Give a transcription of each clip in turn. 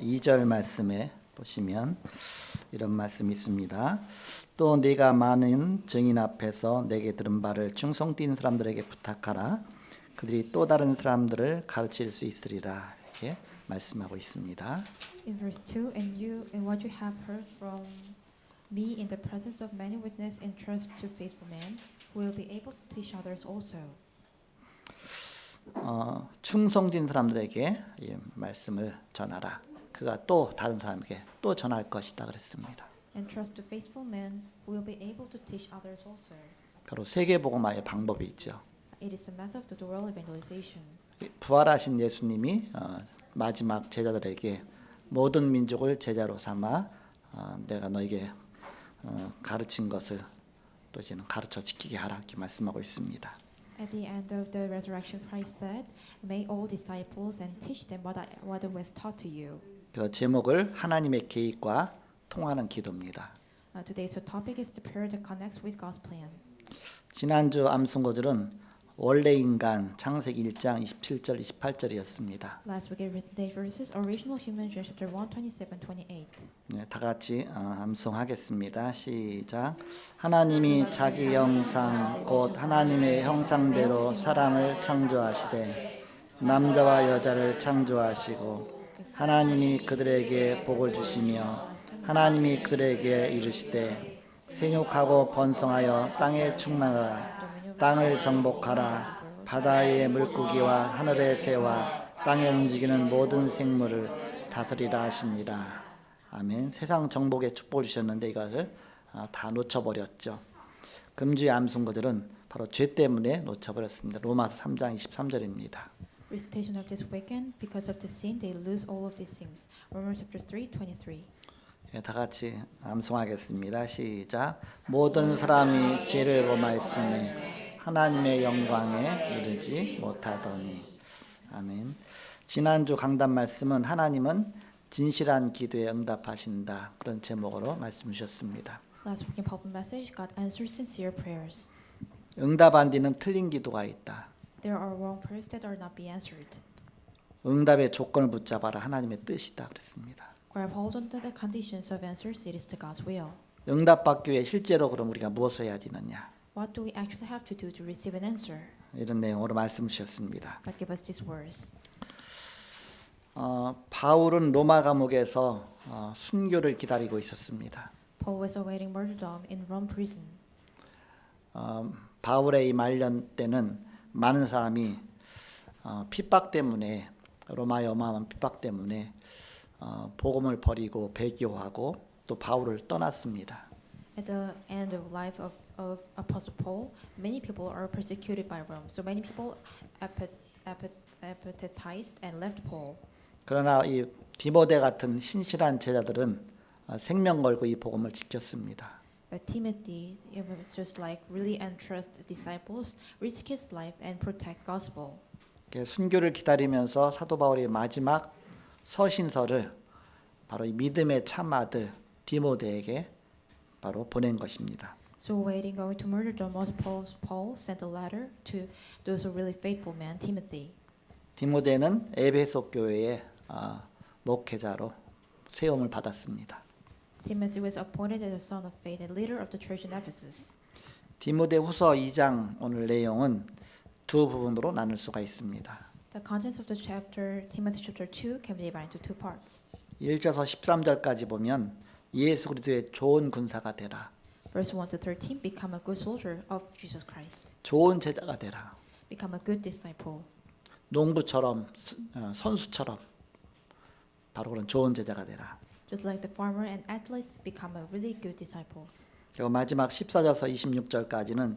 2절 말씀에 보시면 이런 말씀이 있습니다. 또 네가 많은 증인 앞에서 내게 들은 바를 충성 띠는 사람들에게 부탁하라. 그들이 또 다른 사람들을 가르칠 수 있으리라. 이렇게 말씀하고 있습니다. In verse 2, and what you have heard from me in the presence of many witnesses entrust to faithful men who will be able to teach others also. 충성된 사람들에게 이 말씀을 전하라. 그가 또 다른 사람에게 또 전할 것이다 그랬습니다. Entrust to faithful men who will be able to teach others also. 바로 세계복음화의 방법이 있죠. It is the method of the world evangelization. 부활하신 예수님이 마지막 제자들에게 모든 민족을 제자로 삼아 내가 너에게 가르친 것을 또 이제는 가르쳐 지키게 하라 이렇게 말씀하고 있습니다. At the end of the resurrection, Christ said, "Make all disciples and teach them what was taught to you." 그래서 제목을 하나님의 계획과 통하는 기도입니다. Today's topic is the prayer that connects with God's plan. 지난주 암송거절은 원래 인간 창세기 1장 27절 28절이었습니다. Last week, written day verses, original human, chapter 1:27-28. 네, 다 같이 암송하겠습니다. 시작. 하나님이 자기 형상 곧 하나님의 형상대로 사람을 창조하시되 남자와 여자를 창조하시고 하나님이 그들에게 복을 주시며 하나님이 그들에게 이르시되 생육하고 번성하여 땅에 충만하라. 땅을 정복하라. 바다의 물고기와 하늘의 새와 땅에 움직이는 모든 생물을 다스리라 하시니라. 아멘. 세상 정복의 축복을 주셨는데 이것을 다 놓쳐버렸죠. 금주의 암송거절은 바로 죄 때문에 놓쳐버렸습니다. 로마서 3장 23절입니다. Recitation of this weekend, because of the sin, they lose all of these things. Romans chapter 3:23. 다 같이 암송하겠습니다. 시작. 모든 사람이 죄를 범하였으니 하나님의 영광에 이르지 못하더니. 아멘. 지난주 강단 말씀은 하나님은 진실한 기도에 응답하신다. 그런 제목으로 말씀 주셨습니다. Last week in public message, God answers sincere prayers. 응답 안 되는 틀린 기도가 있다. There are wrong prayers that are not be answered. 응답의 조건을 붙잡아라. 하나님의 뜻이다. 그랬습니다. Grab hold on to the conditions of answers. It is to God's will. 응답받기 위해 실제로 그럼 우리가 무엇을 해야 되느냐? What do we actually have to do to receive an answer? 이런 내용으로 말씀 주셨습니다. God give us these words. 바울은 로마 감옥에서 순교를 기다리고 있었습니다. Paul was awaiting martyrdom in Rome prison. 바울의 이 말년 때는 많은 사람이 핍박 때문에 로마의 어마어마한 핍박 때문에 복음을 버리고 배교하고 또 바울을 떠났습니다. At the end of life of Apostle Paul, many people are persecuted by Rome. So many people apatheized and left Paul. 그러나 이 디모데 같은 신실한 제자들은 생명 걸고 이 복음을 지켰습니다. But Timothy, it was just like really entrust disciples, risk his life and protect gospel. 순교를 기다리면서 사도 바울이 마지막 서신서를 바로 이 믿음의 참 아들 디모데에게 바로 보낸 것입니다. So waiting going to martyrdom, Paul sent a letter to those who really faithful man, Timothy. 디모데는 에베소 교회의 목회자로 세움을 받았습니다. Timothy was appointed as a son of faith and leader of the church in Ephesus. 디모데후서 2장 오늘 내용은 두 부분으로 나눌 수가 있습니다. The contents of the chapter, Timothy chapter 2, can be divided into two parts. 1절에서 13절까지 보면 예수 그리스도의 좋은 군사가 되라. Verse 1 to 13, become a good soldier of Jesus Christ. 좋은 제자가 되라. Become a good disciple. 농부처럼 선수처럼 바로 그런 좋은 제자가 되라. Just like the farmer and athletes, become a really good disciples. 그리고 마지막 14절에서 26절까지는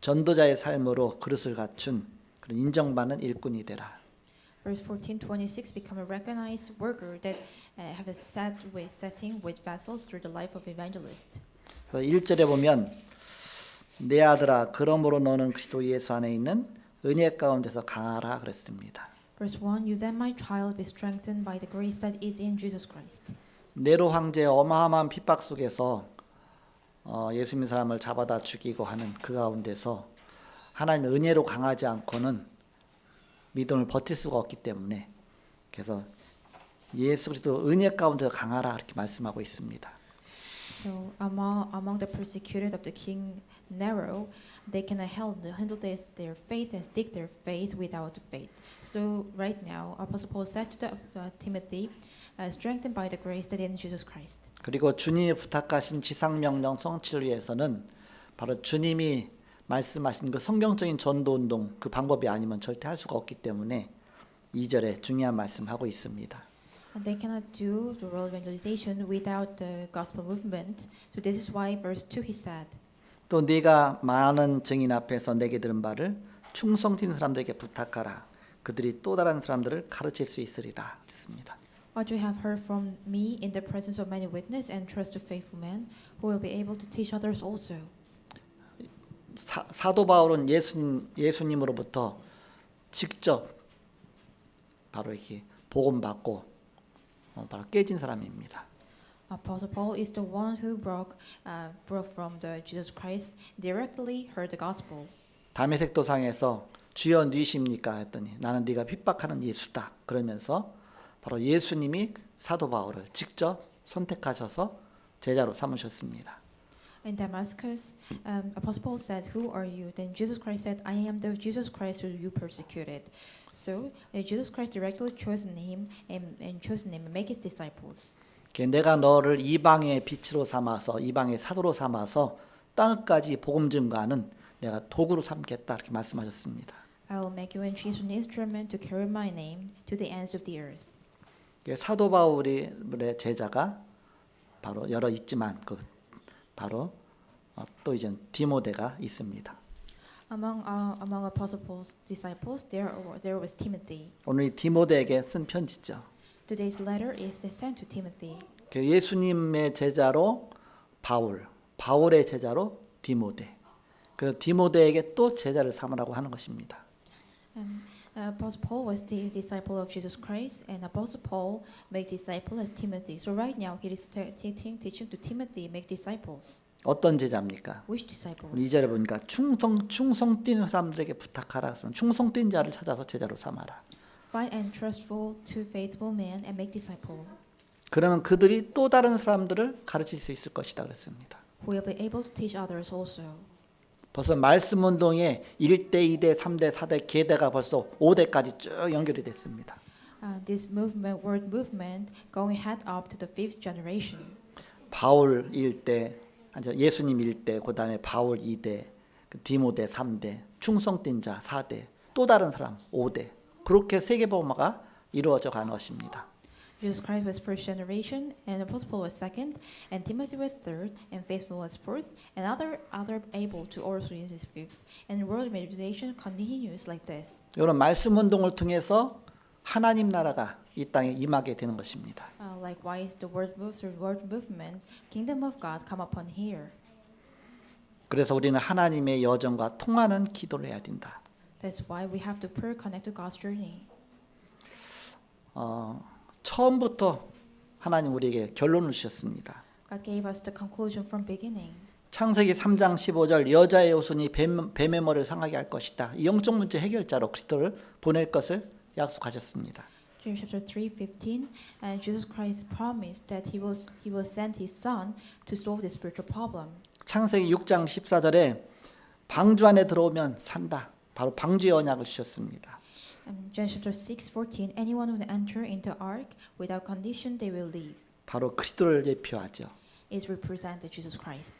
전도자의 삶으로 그릇을 갖춘 그런 인정받는 일꾼이 되라. Verse 14-26, become a recognized worker that have a setting with vessels through the life of evangelist. 그래서 1절에 보면 내 아들아 그러므로 너는 그리스도 예수 안에 있는 은혜 가운데서 강하라 그랬습니다. Verse 1, you then my child be strengthened by the grace that is in Jesus Christ. 네로 황제의 어마어마한 핍박 속에서 예수 믿는 사람을 잡아다 죽이고 하는 그 가운데서 하나님의 은혜로 강하지 않고는 믿음을 버틸 수가 없기 때문에 그래서 예수 그리스도 은혜 가운데 강하라 이렇게 말씀하고 있습니다. So among the persecuted of the king Nero, they cannot handle their faith and stick their faith without faith. So right now, Apostle Paul said to Timothy, strengthened by the grace that is in Jesus Christ. 그리고 주님이 부탁하신 지상명령 성취를 위해서는 바로 주님이 말씀하신 그 성경적인 전도운동 그 방법이 아니면 절대 할 수가 없기 때문에 2절에 중요한 말씀하고 있습니다. And they cannot do the world evangelization without the gospel movement. So this is why verse 2 he said, 또 네가 많은 증인 앞에서 내게 들은 바를 충성된 사람들에게 부탁하라. 그들이 또 다른 사람들을 가르칠 수 있으리라. 그랬습니다. What you have heard from me in the presence of many witnesses and trust to faithful men who will be able to teach others also. 사도 바울은 예수님으로부터 직접 바로 이렇게 복음 받고 바로 깨진 사람입니다. Apostle Paul is the one who broke from the Jesus Christ directly heard the gospel. 다메섹 도상에서 주여 누이십니까 했더니 나는 네가 핍박하는 예수다. 그러면서 바로 예수님이 사도 바울을 직접 선택하셔서 제자로 삼으셨습니다. In Damascus, Apostle Paul said, "Who are you?" Then Jesus Christ said, "I am the Jesus Christ who you persecuted." So Jesus Christ directly chose him and chosen him and make his disciples. 내가 너를 이방의 빛으로 삼아서 이방의 사도로 삼아서 땅까지 복음 증거하는 내가 도구로 삼겠다 이렇게 말씀하셨습니다. I will make you and choose an instrument to carry my name to the ends of the earth. 사도 바울의 제자가 바로 여러 있지만 그 바로 또 이제 디모데가 있습니다. Among Apostle Paul's disciples, there was Timothy. 오늘 이 디모데에게 쓴 편지죠. Today's letter is sent to Timothy. 예수님의 제자로 바울의 제자로 디모데. 그 디모데에게 또 제자를 삼으라고 하는 것입니다. Apostle Paul was the disciple of Jesus Christ, and Apostle Paul made disciple as Timothy. So right now he is teaching to Timothy make disciples. 어떤 제자입니까? Which disciples? 2절에 보니까 충성 뛴 사람들에게 부탁하라. 충성 뛴 자를 찾아서 제자로 삼아라. Find and trustful to faithful men and make disciple. 그러면 그들이 또 다른 사람들을 가르칠 수 있을 것이다 그랬습니다. Who will be able to teach others also. 벌써 말씀 운동에 1대, 2대, 3대, 4대, 계대가 벌써 5대까지 쭉 연결이 됐습니다. This movement, word movement, going head up to the fifth generation. 바울 1대, 예수님 1대, 그 다음에 바울 2대, 디모데 3대, 충성된 자 4대, 또 다른 사람 5대. 그렇게 세계복음화가 이루어져 가는 것입니다. Jesus Christ was first generation, and Apostle Paul was second, and Timothy was third, and faithful was fourth, and other able to also is fifth. And world evangelization continues like this. 이런 말씀 운동을 통해서 하나님 나라가 이 땅에 임하게 되는 것입니다. Likewise, the word moves through word movement, kingdom of God come upon here. 그래서 우리는 하나님의 여정과 통하는 기도를 해야 된다. That's why we have to pray connect to God's journey. 처음부터 하나님 우리에게 결론을 주셨습니다. God gave us the conclusion from beginning. 창세기 3장 15절 여자의 후손이 뱀의 머리를 상하게 할 것이다. 이 영적 문제 해결자로 그리스도를 보낼 것을 약속하셨습니다. James chapter 3:15, and Jesus Christ promised that he will send his son to solve this spiritual problem. 창세기 6장 14절에 방주 안에 들어오면 산다. 바로 방주의 언약을 주셨습니다. John chapter 6:14, anyone who enter into ark without condition they will leave. 바로 그리스도를 예표하죠. Is represented Jesus Christ.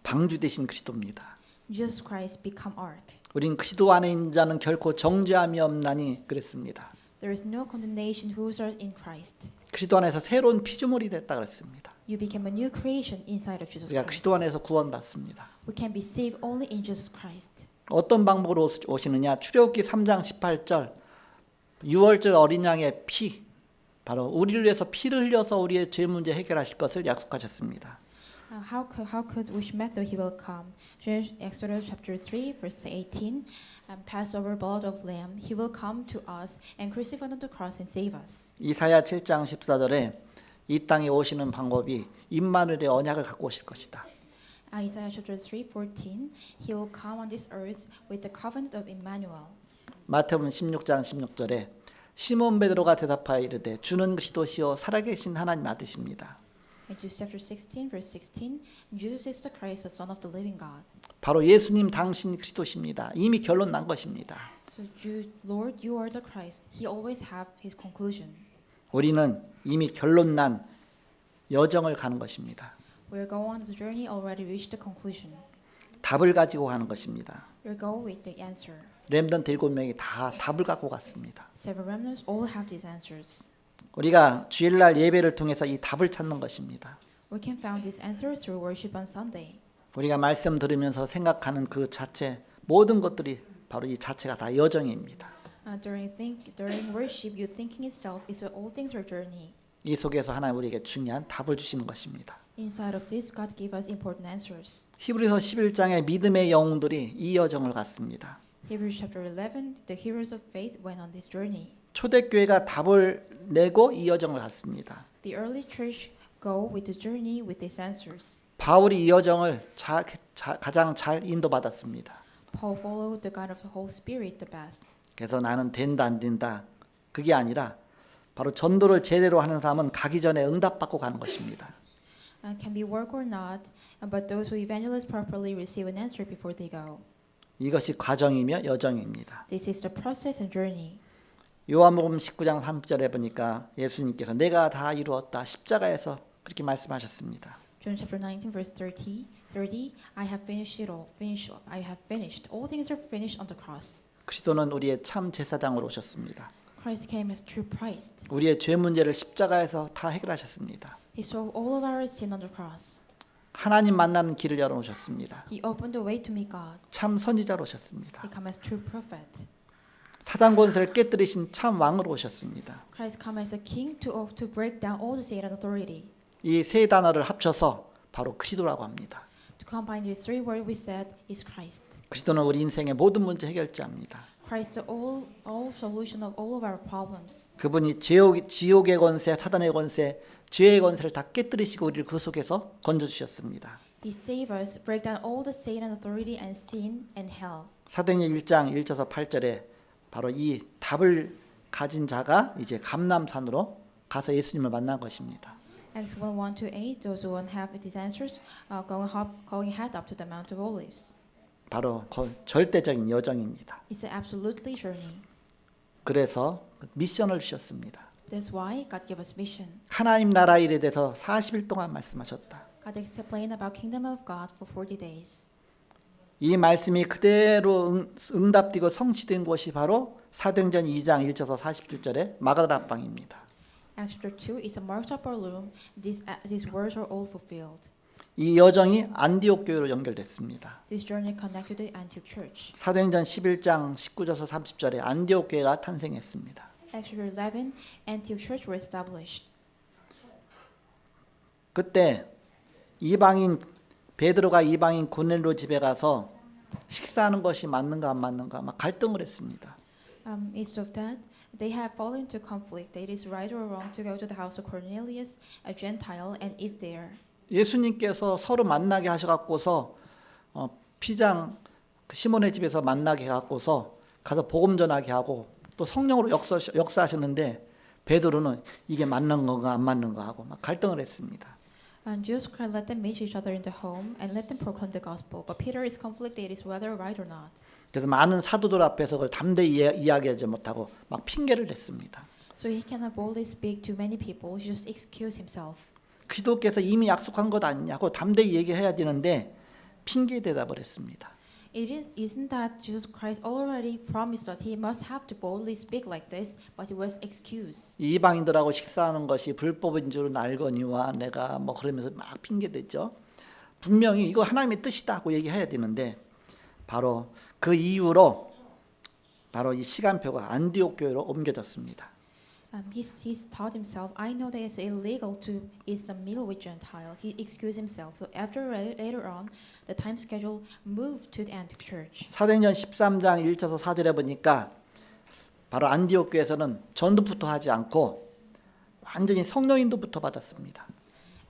방주 대신 그리스도입니다. Jesus Christ become ark. 우린 그리스도 안에 있는 자는 결코 정죄함이 없나니 그랬습니다. There is no condemnation who are in Christ. 그리스도 안에서 새로운 피조물이 됐다 그랬습니다. You became a new creation inside of Jesus 우리가 Christ. 그리스도 안에서 구원받습니다. We can be saved only in Jesus Christ. 어떤 방법으로 오시느냐? 출애굽기 3장 18절 6월절 어린 양의 피 바로 우리를 위해서 피를 흘려서 우리의 죄 문제 해결하실 것을 약속하셨습니다. How could which method he will come? Exodus chapter 3 verse 18, Passover blood of lamb, he will come to us and crucify on the cross and save us. 이사야 7장 14절에 이 땅에 오시는 방법이 임마누엘의 언약을 갖고 오실 것이다. Isaiah chapter 3:14, he will come on this earth with the covenant of Emmanuel. 마태복음 16장 16절에 시몬 베드로가 대답하여 이르되 주는 그리스도시요 살아계신 하나님 아드십니다. Acts chapter 16, verse 16, Jesus is the Christ, the Son of the living God. 바로 예수님 당신 그리스도십니다. 이미 결론 난 것입니다. So, Lord, you are the Christ. He always have his conclusion. 우리는 이미 결론 난 여정을 가는 것입니다. We're going on this journey already reached the conclusion. 답을 가지고 가는 것입니다. We're going with the answer. 렘넌트 7명이 다 답을 갖고 갔습니다. Seven remnants all have these answers. 우리가 주일날 예배를 통해서 이 답을 찾는 것입니다. We can find these answers through worship on Sunday. 우리가 말씀 들으면서 생각하는 그 자체 모든 것들이 바로 이 자체가 다 여정입니다. During worship, your thinking itself is all things are journey. 이 속에서 하나님 우리에게 중요한 답을 주시는 것입니다. Inside of this, God gave us important answers. 히브리서 11장의 믿음의 영웅들이 이 여정을 갔습니다. Hebrews chapter 11, the heroes of faith went on this journey. 초대교회가 답을 내고 이 여정을 갔습니다. The early church go with the journey with these answers. 바울이 이 여정을 가장 잘 인도받았습니다. Paul followed the guide of the Holy Spirit the best. 그래서 나는 된다 안 된다 그게 아니라 바로 전도를 제대로 하는 사람은 가기 전에 응답받고 가는 것입니다. Can be work or not, but those who evangelize properly receive an answer before they go. 이것이 과정이며 여정입니다. This is the process and journey. 요한복음 19장 3절에 보니까 예수님께서 내가 다 이루었다 십자가에서 그렇게 말씀하셨습니다. John chapter 19 verse 30, I have finished it all. I have finished. All things are finished on the cross. 그리스도는 우리의 참 제사장으로 오셨습니다. Christ came as true priest. 우리의 죄 문제를 십자가에서 다 해결하셨습니다. He solved all of our sin on the cross. 하나님 만나는 길을 열어놓으셨습니다. He opened the way to meet God. 참 선지자로 오셨습니다. He came as true prophet. 사단 권세를 깨뜨리신 참 왕으로 오셨습니다. Christ came as a king to break down all the Satan authority. 이 세 단어를 합쳐서 바로 그리스도라고 합니다. To combine these three words we said is Christ. 그리스도는 우리 인생의 모든 문제 해결자입니다. Christ the all solution of all of our problems. 그분이 지옥의 권세, 사단의 권세, 죄의 권세를 다 깨뜨리시고 우리를 그 속에서 건져주셨습니다. He saved us, break down all the Satan authority and sin and hell. 사도행전 1장 1절에서 8절에 바로 이 답을 가진 자가 이제 감람산으로 가서 예수님을 만난 것입니다. Acts 1:1 to 8. Those who have these answers, going head up to the Mount of Olives. 바로 절대적인 여정입니다. It's an absolutely journey. 그래서 미션을 주셨습니다. That's why God gave us mission. 하나님 나라 일에 대해서 40일 동안 말씀하셨다. God explained about kingdom of God for 40 days. 이 말씀이 그대로 응답되고 성취된 곳이 바로 사도행전 2장 1절에서 47절의 마가다라 방입니다. Acts chapter 2 is a marked upper room. These words are all fulfilled. 이 여정이 안디옥 교회로 연결됐습니다. This journey connected to the Antioch church. 사도행전 11장 19절에서 30절에 안디옥 교회가 탄생했습니다. Acts chapter 11, Antioch church were established. 그때 베드로가 이방인 고넬료 집에 가서 식사하는 것이 맞는가 안 맞는가 막 갈등을 했습니다. Instead of that, they have fallen into conflict. It is right or wrong to go to the house of Cornelius, a Gentile, and eat there. 예수님께서 서로 만나게 하셔갖고서 피장 시몬의 집에서 만나게 해갖고서 가서 복음 전하게 하고 또 성령으로 역사하셨는데 베드로는 이게 맞는 건가 안 맞는 거 하고 막 갈등을 했습니다. And Jesus Christ let them meet each other in the home and let them proclaim the gospel. But Peter is conflicted. Is whether right or not. 그래서 많은 사도들 앞에서 그걸 담대히 이야기하지 못하고 막 핑계를 냈습니다. So he cannot boldly speak to many people. He just excuse himself. 그리스도께서 이미 약속한 것 아니냐고 담대히 얘기해야 되는데 핑계 대답을 했습니다. Isn't that Jesus Christ already promised that he must have to boldly speak like this, but he was excused. 이방인들하고 식사하는 것이 불법인 줄은 알거니와 내가 뭐 그러면서 막 핑계 대죠. 분명히 이거 하나님의 뜻이다고 얘기해야 되는데 바로 그 이후로 바로 이 시간표가 안디옥 교회로 옮겨졌습니다. He's taught himself, I know that it's illegal to eat some meal with Gentile. He excused himself. So later on, the time schedule moved to the Antioch church. 사도행전 13장 1절에서 4절에 보니까 바로 안디옥 교회에서는 전도부터 하지 않고 완전히 성령 인도부터 받았습니다.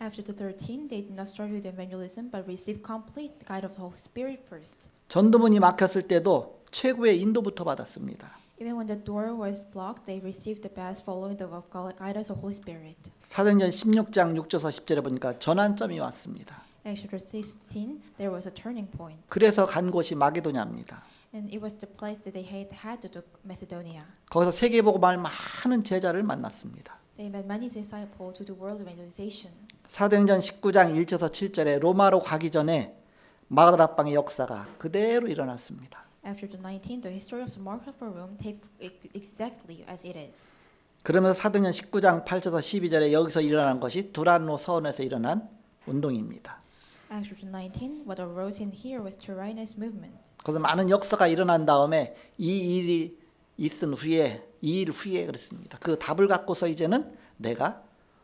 After the 13, they did not start with evangelism, but received complete guide of the Holy Spirit first. 전도문이 막혔을 때도 최고의 인도부터 받았습니다. Even when the door was blocked, they received the best following the guidance of Holy Spirit. 사도행전 16장 6절에서 10절에 보니까 전환점이 왔습니다. Acts chapter 16, there was a turning point. 그래서 간 곳이 마게도냐입니다. And it was the place that they had to do Macedonia. 거기서 세계복음할 많은 제자를 만났습니다. They met many disciples to the world evangelization. 사도행전 19장 1절에서 7절에 로마로 가기 전에 마가다락방의 역사가 그대로 일어났습니다. After the 19, the history of the market of Rome take exactly as it is. 그러면서 사도행전 19장 8절에서 12절에 여기서 일어난 것이 두란노 서원에서 일어난 운동입니다. Acts chapter 19, what arose in here was Tyrannus movement. 그래서 많은 역사가 일어난 다음에 이 일이 있은 후에 2일 후에 그랬습니다. 그 답을 갖고서 이제는 내가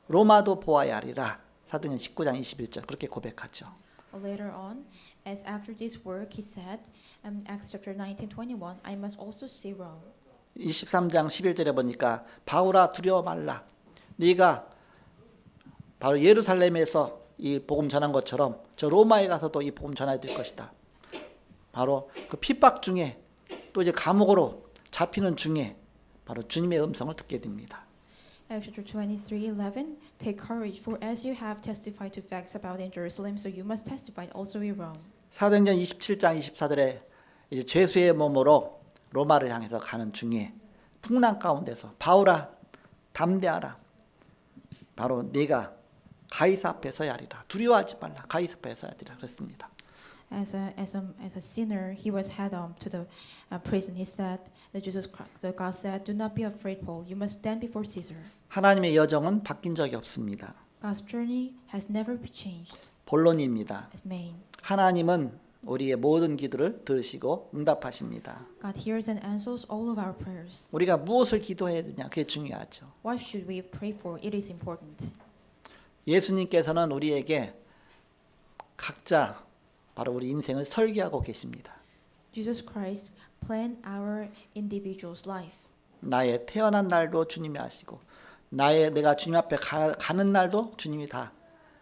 로마도 보아야 하리라. 사도행전 19장 21절 그렇게 고백하죠. Later on, as after this work, he said, Acts chapter 19:21, I must also see Rome. 23장 11절에 보니까 바울아 두려워 말라. 네가 바로 예루살렘에서 이 복음 전한 것처럼 저 로마에 가서도 이 복음 전해야 될 것이다. 바로 그 핍박 중에 또 이제 감옥으로 잡히는 중에 바로 주님의 음성을 듣게 됩니다. Acts chapter 23:11, take courage, for as you have testified to facts about in Jerusalem, so you must testify also in Rome. 사도행전 27장 24절에 이제 죄수의 몸으로 로마를 향해서 가는 중에 풍랑 가운데서 바울아 담대하라. 바로 네가 가이사 앞에 서야 하리라. 두려워하지 말라. 가이사 앞에 서야 하리라. 그랬습니다. As a sinner, he was head to the prison. He said that God said, "Do not be afraid, Paul. You must stand before Caesar." 하나님의 여정은 바뀐 적이 없습니다. God's journey has never been changed. 본론입니다. As main. 하나님은 우리의 모든 기도를 들으시고 응답하십니다. God hears and answers all of our prayers. 우리가 무엇을 기도해야 되냐? 그게 중요하죠. What should we pray for? It is important. 예수님께서는 우리에게 각자 바로 우리 인생을 설계하고 계십니다. Jesus Christ planned our individual's life. 나의 태어난 날도 주님이 아시고 내가 주님 앞에 가는 날도 주님이 다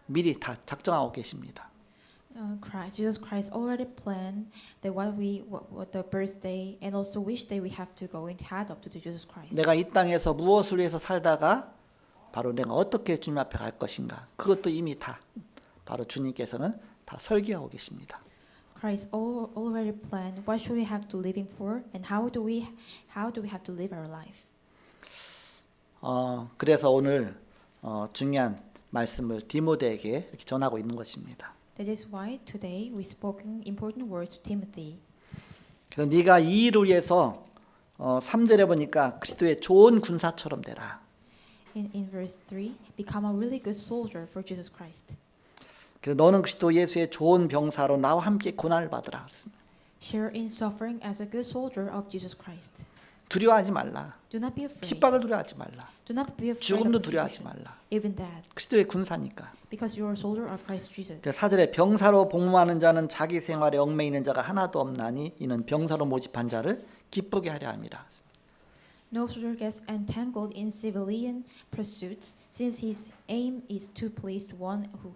미리 다 작정하고 계십니다. Jesus Christ already planned that what the birthday and also which day we have to go and head up to Jesus Christ. 내가 이 땅에서 무엇을 위해서 살다가 바로 내가 어떻게 주님 앞에 갈 것인가 그것도 이미 다 바로 주님께서는 다 설계하고 계십니다. Christ already planned what should we have to living for and how do we have to live our life. 그래서 오늘 중요한 말씀을 디모데에게 이렇게 전하고 있는 것입니다. That is why today we spoken important words to Timothy. 그래서 네가 이 일을 위해서 3절에 보니까 그리스도의 좋은 군사처럼 되라. In verse 3, become a really good soldier for Jesus Christ. 그래서 너는 그리스도 예수의 좋은 병사로 나와 함께 고난을 받으라. Share in suffering as a good soldier of Jesus Christ. 두려워하지 말라. Do not be afraid. 핍박을 두려워하지 말라. Do not be afraid 죽음도 of 두려워하지 persecution, 말라. even death, 그리스도의 군사니까. because you are a soldier of Christ Jesus. 4절에 병사로 복무하는 자는 자기 생활에 얽매이는 자가 하나도 없나니 이는 병사로 모집한 자를 기쁘게 하려 함이라. No soldier gets entangled in civilian pursuits, since his aim is to please one who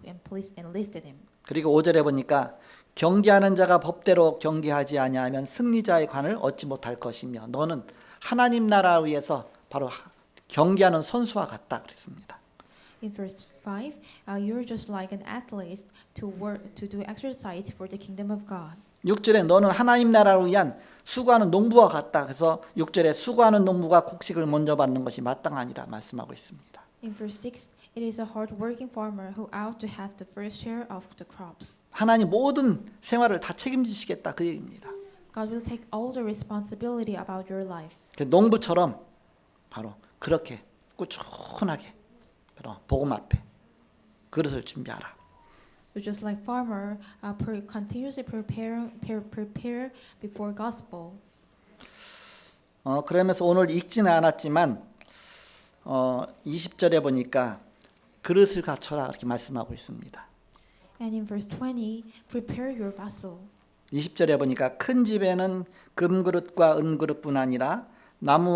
enlisted him. 그리고 5절에 보니까 경계하는 자가 법대로 경계하지 아니하면 승리자의 관을 얻지 못할 것이며 너는 하나님 나라를 위해서 바로 경계하는 선수와 같다 그랬습니다. In verse 5, you're just like an athlete to do exercise for the kingdom of God. 6절에 너는 하나님 나라를 위한 수고하는 농부와 같다. 그래서 6절에 수고하는 농부가 곡식을 먼저 받는 것이 마땅하니라 말씀하고 있습니다. In verse 6, it is a hard-working farmer who ought to have the first share of the crops. 하나님 모든 생활을 다 책임지시겠다 그 얘기입니다. God will take all the responsibility about your life. 농부처럼 바로 그렇게 꾸준하게 바로 복음 앞에 그릇을 준비하라. So just like farmer continuously prepare before gospel. 그러면서 오늘 읽지는 않았지만 20절에 보니까 그릇을 갖춰라 이렇게 말씀하고 있습니다. And in verse 20, prepare your vessel. 20절에 보니까 큰 집에는 금그릇과 은그릇뿐 아니라 나무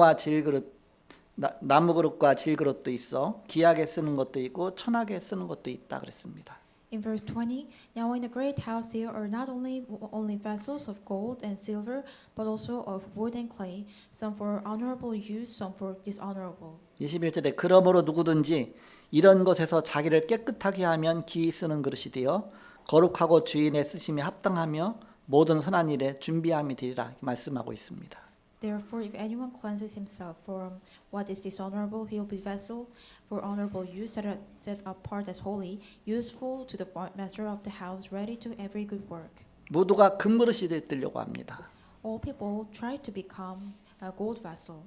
그릇과 질그릇도 있어 귀하게 쓰는 것도 있고 천하게 쓰는 것도 있다 그랬습니다. In verse 20, now in the great house there are not only vessels of gold and silver, but also of wood and clay, some for honorable use, some for dishonorable. 21절에 그러므로 누구든지 이런 것에서 자기를 깨끗하게 하면 기이 쓰는 그릇이 되어 거룩하고 주인의 쓰심에 합당하며 모든 선한 일에 준비함이 되리라 말씀하고 있습니다. Therefore, if anyone cleanses himself from what is dishonorable, he will be vessel for honorable use, set apart as holy, useful to the master of the house, ready to every good work. 모두가 금그릇이 되려고 합니다. All people try to become a gold vessel.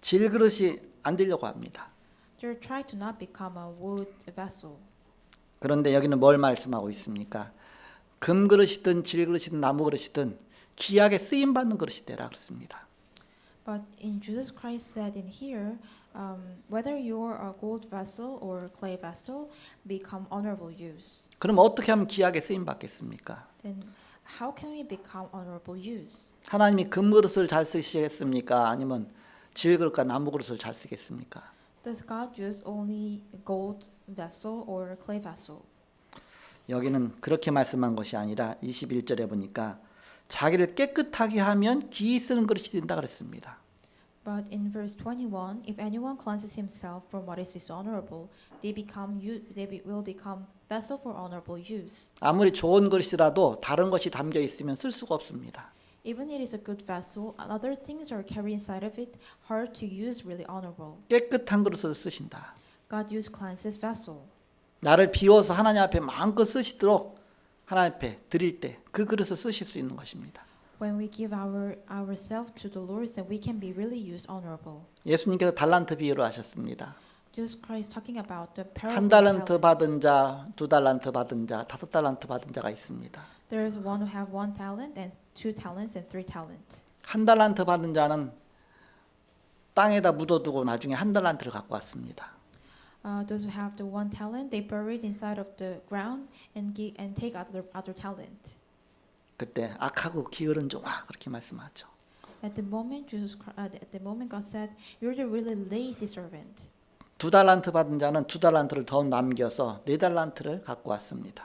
질그릇이 안 되려고 합니다. They try to not become a wood vessel. 그런데 여기는 뭘 말씀하고 있습니까? 금그릇이든 질그릇이든 나무그릇이든 귀하게 쓰임받는 그릇이 되라 그랬습니다. But in Jesus Christ said in here, whether you're a gold vessel or clay vessel, become honorable use. 그럼 어떻게 하면 귀하게 쓰임받겠습니까? Then how can we become honorable use? 하나님이 금그릇을 잘 쓰시겠습니까? 아니면 질그릇과 나무그릇을 잘 쓰겠습니까? Does God use only gold vessel or clay vessel? 여기는 그렇게 말씀한 것이 아니라 21절에 보니까 자기를 깨끗하게 하면 귀히 쓰는 그릇이 된다 그랬습니다. But in verse 21, if anyone cleanses himself from what is dishonorable, they will become vessel for honorable use. 아무리 좋은 그릇이라도 다른 것이 담겨 있으면 쓸 수가 없습니다. Even it is a good vessel, other things are carried inside of it, hard to use, really honorable. 깨끗한 그릇을 쓰신다. God uses cleanses vessel. 나를 비워서 하나님 앞에 마음껏 쓰시도록 하나님 앞에 드릴 때 그 그릇을 쓰실 수 있는 것입니다. When we give ourselves to the Lord, then we can be really used honorable. 예수님께서 달란트 비유를 하셨습니다. Jesus Christ talking about the parable. 한 달란트 받은 자, 두 달란트 받은 자, 다섯 달란트 받은 자가 있습니다. There is one who have 1 talent and 2 talents and 3 talents. 한 달란트 받은 자는 땅에다 묻어두고 나중에 한 달란트를 갖고 왔습니다. Those who have the 1 talent, they bury it inside of the ground and take other talent. 그때 악하고 게으른 종아 그렇게 말씀하죠. At the moment God said, "You're the really lazy servant." 두 달란트 받은 자는 두 달란트를 더 남겨서 네 달란트를 갖고 왔습니다.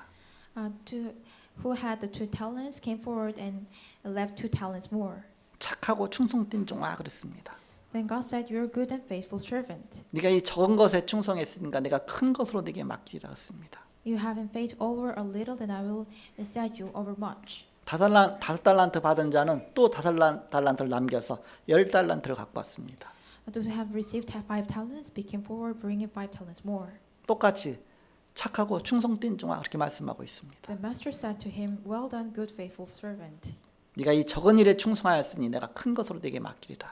Who had the 2 talents came forward and left 2 talents more. 착하고 충성된 종아 그랬습니다. Then God said, "You're a good and faithful servant. 네가 이 적은 것에 충성했으니까 내가 큰 것으로 네게 맡기라 했습니다. You have in faith over a little, then I will set you over much." 다섯 달란트 받은 자는 또 다섯 달란트를 남겨서 10달란트를 갖고 왔습니다. Those who have received 5 talents became forward, bringing 5 talents more. 똑같이 착하고 충성된 종아 그렇게 말씀하고 있습니다. The master said to him, "Well done, good faithful servant. 네가 이 적은 일에 충성하였으니 내가 큰 것으로 네게 맡기리라.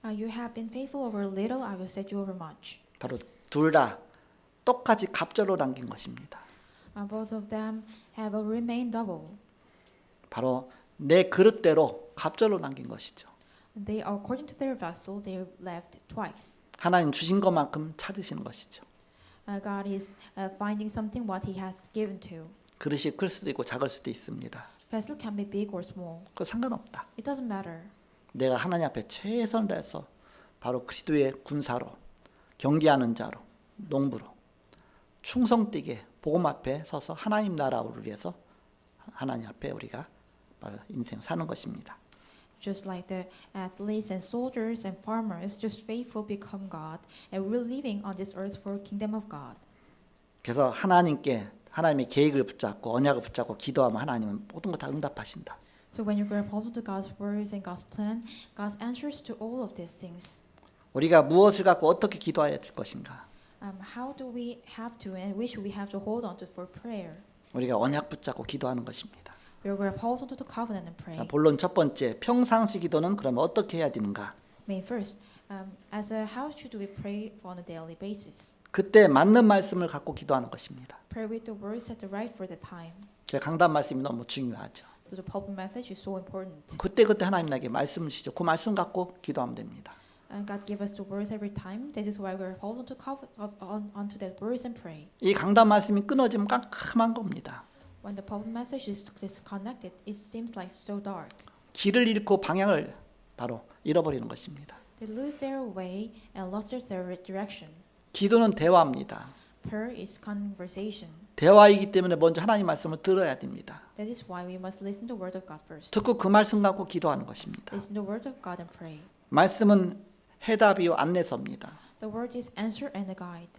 You have been faithful over a little, I will set you over much." 바로 둘 다 똑같이 갑절로 남긴 것입니다. Both of them have remained double. 바로 내 그릇대로 갑절로 남긴 것이죠. They are according to their vessel, they left twice. 하나님 주신 것만큼 찾으시는 것이죠. God is finding something what He has given to. 그릇이 클 수도 있고 작을 수도 있습니다. Vessel can be big or small. 그거 상관없다. It doesn't matter. 내가 하나님 앞에 최선을 다해서 바로 그리스도의 군사로 경계하는 자로 농부로 충성되게 복음 앞에 서서 하나님 나라를 위해서 하나님 앞에 우리가 인생 사는 것입니다. Just like the athletes and soldiers and farmers, just faithful become God, and we're living on this earth for kingdom of God. 그래서 하나님의 계획을 붙잡고 언약을 붙잡고 기도하면 하나님은 모든 거 다 응답하신다. So when you grab hold of God's words and God's plan, God answers to all of these things. 우리가 무엇을 갖고 어떻게 기도해야 될 것인가? How do we have to and which we have to hold on to for prayer? 우리가 언약 붙잡고 기도하는 것입니다. We grab hold onto the covenant and pray. 본론 첫 번째 평상시 기도는 그러면 어떻게 해야 되는가? Main first, how should we pray on a daily basis? 그때 맞는 말씀을 갖고 기도하는 것입니다. Pray with the words at the right for the time. 제 강단 말씀이 너무 중요하죠. So the pulpit message is so important. 그때 하나님 나에게 말씀을 주시죠. 그 말씀 갖고 기도하면 됩니다. And God give us the words every time. That is why we are hold onto that words and pray. 이 강단 말씀이 끊어지면 깜깜한 겁니다. When the pulpit message is disconnected, it seems like so dark. 길을 잃고 방향을 바로 잃어버리는 것입니다. They lose their way and lost their direction. 기도는 대화입니다. prayer is conversation. 대화이기 때문에 먼저 하나님 말씀을 들어야 됩니다. That is why we must listen to the word of God first. 듣고 그 말씀 갖고 기도하는 것입니다. Listen to the word of God and pray. 말씀은 해답이요 안내서입니다. The word is answer and a guide.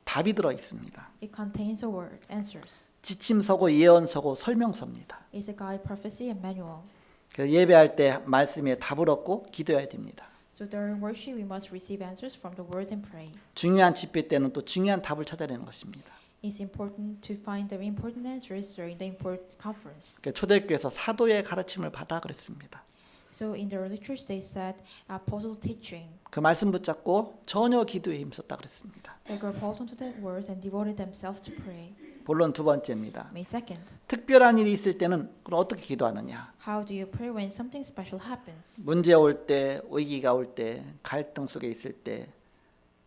답이 들어 있습니다. It contains a word, answers. 지침서고 예언서고 설명서입니다. It's a guide, prophecy, and manual. 그래서 예배할 때 말씀에 답을 얻고 기도해야 됩니다. So during worship, we must receive answers from the word and pray. 중요한 집회 때는 또 중요한 답을 찾아내는 것입니다. It's important to find the important answers during the important conference. 그러니까 초대교회에서 사도의 가르침을 받아 그랬습니다. So in the early church, they said apostle teaching. 그 말씀 붙잡고 전혀 기도에 힘썼다 그랬습니다. They grabbed hold onto the words and devoted themselves to pray. 본론 두 번째입니다. May 2nd, 특별한 일이 있을 때는 그럼 어떻게 기도하느냐? how do you pray when something special happens? 문제 올 때, 위기가 올 때, 갈등 속에 있을 때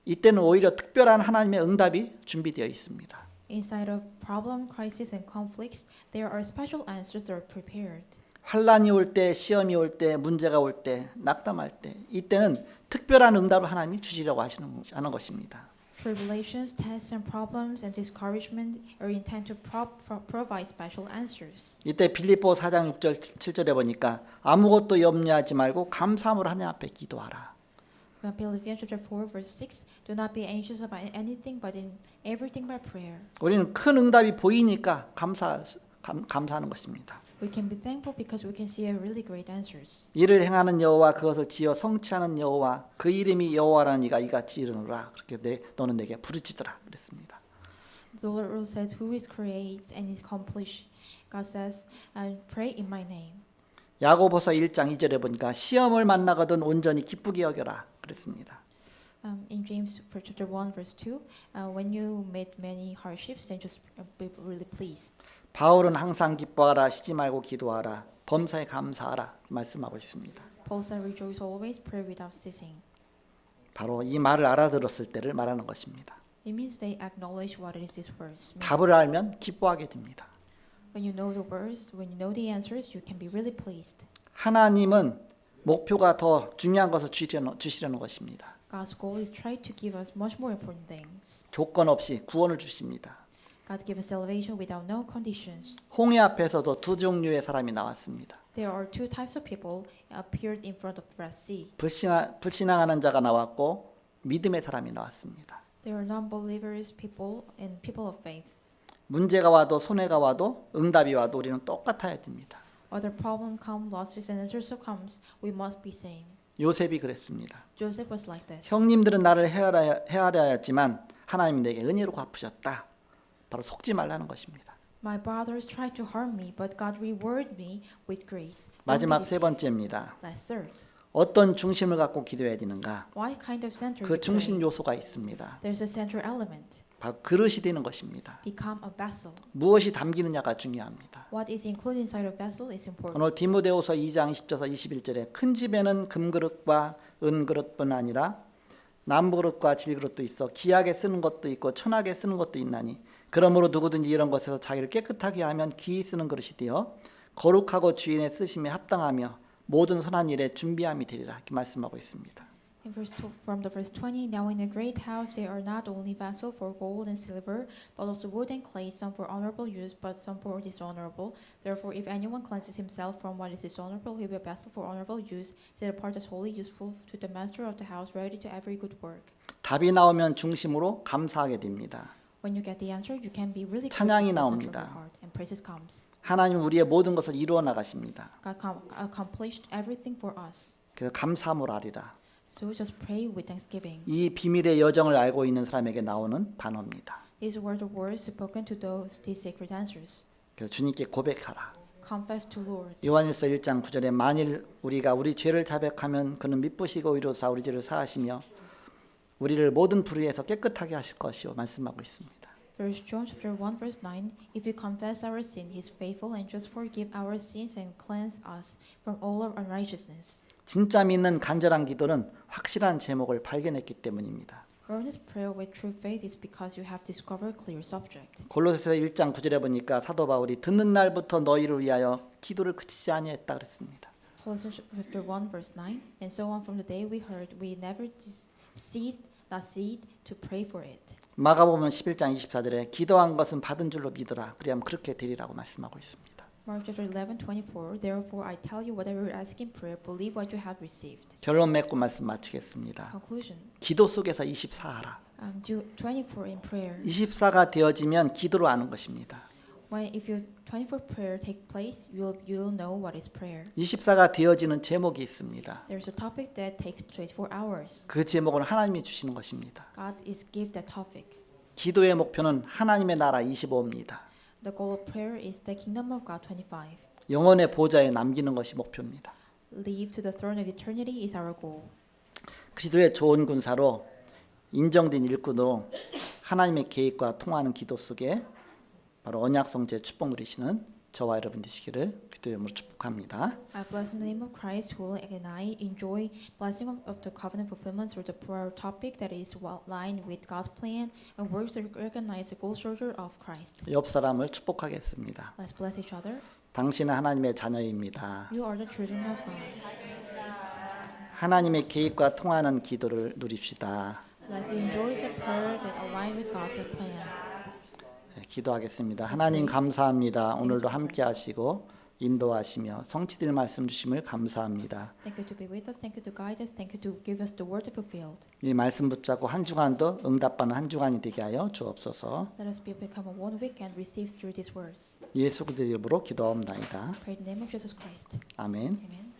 이때는 오히려 특별한 하나님의 응답이 준비되어 있습니다. Inside of problem, crisis, and conflicts, there are special answers that are prepared. 환란이 올 때, 시험이 올 때, 문제가 올 때, 낙담할 때 이때는 특별한 응답을 하나님이 주시려고 하는 것입니다. Tribulations, tests, and problems and discouragement are intended to provide special answers. 이때 빌립보 4장 6절 7절에 보니까 아무것도 염려하지 말고 감사함으로 하나님 앞에 기도하라. Philippians chapter 4 verse 6, do not be anxious about anything but in everything by prayer. 우리는 큰 응답이 보이니까 감사하는 것입니다. We can be thankful because we can see a really great answers. 이를 행하는 여호와 그것을 지어 성취하는 여호와 그 이름이 여호와라는 이가 이같이 이르노라. 그렇게 너는 내게 부르짖으라 그랬습니다. The Lord says, "Who is creates and is accomplished." God says, "And pray in my name." 야고보서 1장 2절에 보니까 시험을 만나거든 온전히 기쁘게 여겨라 그랬습니다. In James chapter 1 verse 2, when you meet many hardships, then just be really pleased. 바울은 항상 기뻐하라 쉬지 말고 기도하라 범사에 감사하라 말씀하고 있습니다. Paul said, "Rejoice always, pray without ceasing." 바로 이 말을 알아들었을 때를 말하는 것입니다. It means they acknowledge what it is this verse means. 답을 알면 기뻐하게 됩니다. When you know the words, when you know the answers, you can be really pleased. 하나님은 목표가 더 중요한 것을 주시려는 것입니다. God's goal is try to give us much more important things. 조건 없이 구원을 주십니다. God gives us salvation without no conditions. 홍해 앞에서도 두 종류의 사람이 나왔습니다. There are two types of people appeared in front of the Red Sea. 불신앙하는 자가 나왔고 믿음의 사람이 나왔습니다. There are non-believers people and people of faith. 문제가 와도 손해가 와도 응답이 와도 우리는 똑같아야 됩니다. Whether problem come, losses and answers comes, we must be same. 요셉이 그랬습니다. Joseph was like this. 형님들은 나를 헤아려 했지만 하나님이 내게 은혜로 갚으셨다. 바로 속지 말라는 것입니다. My brothers tried to harm me, but God rewarded me with grace. 마지막 세 번째입니다. Last third. 어떤 중심을 갖고 기도해야 되는가? What kind of center? 그 중심 요소가 있습니다. There's a central element. 바로 그릇이 되는 것입니다. Become a vessel. 무엇이 담기느냐가 중요합니다. What is included inside a vessel is important. 오늘 디모데후서 2장 10절에서 21절에 큰 집에는 금그릇과 은그릇뿐 아니라 남그릇과 질그릇도 있어 귀하게 쓰는 것도 있고 천하게 쓰는 것도 있나니 그러므로 누구든지 이런 것에서 자기를 깨끗하게 하면 귀히 쓰는 그릇이 되어 거룩하고 주인의 쓰심에 합당하며 모든 선한 일에 준비함이 되리라 이렇게 말씀하고 있습니다. From the verse 20, now in a great house there are not only vessels for gold and silver, but also wood and clay, some for honorable use, but some for dishonorable. Therefore, if anyone cleanses himself from what is dishonorable, he will be a vessel for honorable use, set apart as holy, useful to the master of the house, ready to every good work. 답이 나오면 중심으로 감사하게 됩니다. When you get the answer, you can be really 찬양이 grateful 나옵니다. from your heart, and praises comes. 하나님은 우리의 모든 것을 이루어 나가십니다. God accomplished everything for us. 그래서 감사함으로 하리라. So just pray with thanksgiving. 이 비밀의 여정을 알고 있는 사람에게 나오는 단어입니다. These were the words spoken to those these sacred answers. 그래서 주님께 고백하라. Confess to Lord. 요한일서 1장 9절에 만일 우리가 우리 죄를 자백하면 그는 미쁘시고 의로사 우리 죄를 사하시며 우리를 모든 불의에서 깨끗하게 하실 것이요 말씀하고 있습니다. First John chapter 1 verse 9, if we confess our sin, he is faithful and just forgive our sins and cleanse us from all our unrighteousness. 진짜 믿는 간절한 기도는 확실한 제목을 발견했기 때문입니다. Earnest prayer with true faith is because you have discovered clear subject. 골로새서 1장 9절에 보니까 사도 바울이 듣는 날부터 너희를 위하여 기도를 그치지 아니했다 그랬습니다. Colossians chapter 1 verse 9, and so on from the day we heard, we never ceased to pray for it. 마가복음 11장 24절에 기도한 것은 받은 줄로 믿으라. 그리하면 그렇게 되리라고 말씀하고 있습니다. Mark chapter 11:24. Therefore I tell you whatever you ask in prayer, believe what you have received. 결론 맺고 말씀 마치겠습니다. Conclusion. 기도 속에서 24하라. Do 24 in prayer. 24가 되어지면 기도로 아는 것입니다. When if you 24 prayer take place, you'll know what is prayer. 24가 되어지는 제목이 있습니다. There's a topic that takes 24 hours. 그 제목은 하나님이 주시는 것입니다. God is give that topic. 기도의 목표는 하나님의 나라 25입니다. The goal of prayer is the kingdom of God 25. 영원의 보좌에 남기는 것이 목표입니다. Leave to the throne of eternity is our goal. 기도의 좋은 군사로 인정된 일꾼으로 하나님의 계획과 통하는 기도 속에 바로 언약 성제 축복 누리시는 저와 여러분 되시기를 기도 이름으로 축복합니다. I bless in the name of Christ, who and I enjoy blessing of the covenant fulfillment through the prayer topic that is well aligned with God's plan and works to recognize the gold soldier of Christ. 옆 사람을 축복하겠습니다. Let's bless each other. 당신은 하나님의 자녀입니다. You are the children of God. 하나님의 계획과 통하는 기도를 누립시다. Let's enjoy the prayer that align with God's plan. 네, 기도하겠습니다. 하나님 감사합니다. 오늘도 함께 하시고 인도하시며 성취될 말씀 주심을 감사합니다. Thank you to be with us. Thank you to guide us. Thank you to give us the word fulfilled. 이 말씀 붙잡고 한 주간도 응답받는 한 주간이 되게 하여 주옵소서. Let us become a one week and receive through these words. 예수 그리스도 이름으로 기도하옵나이다. Pray in the name of Jesus Christ. 아멘. Amen.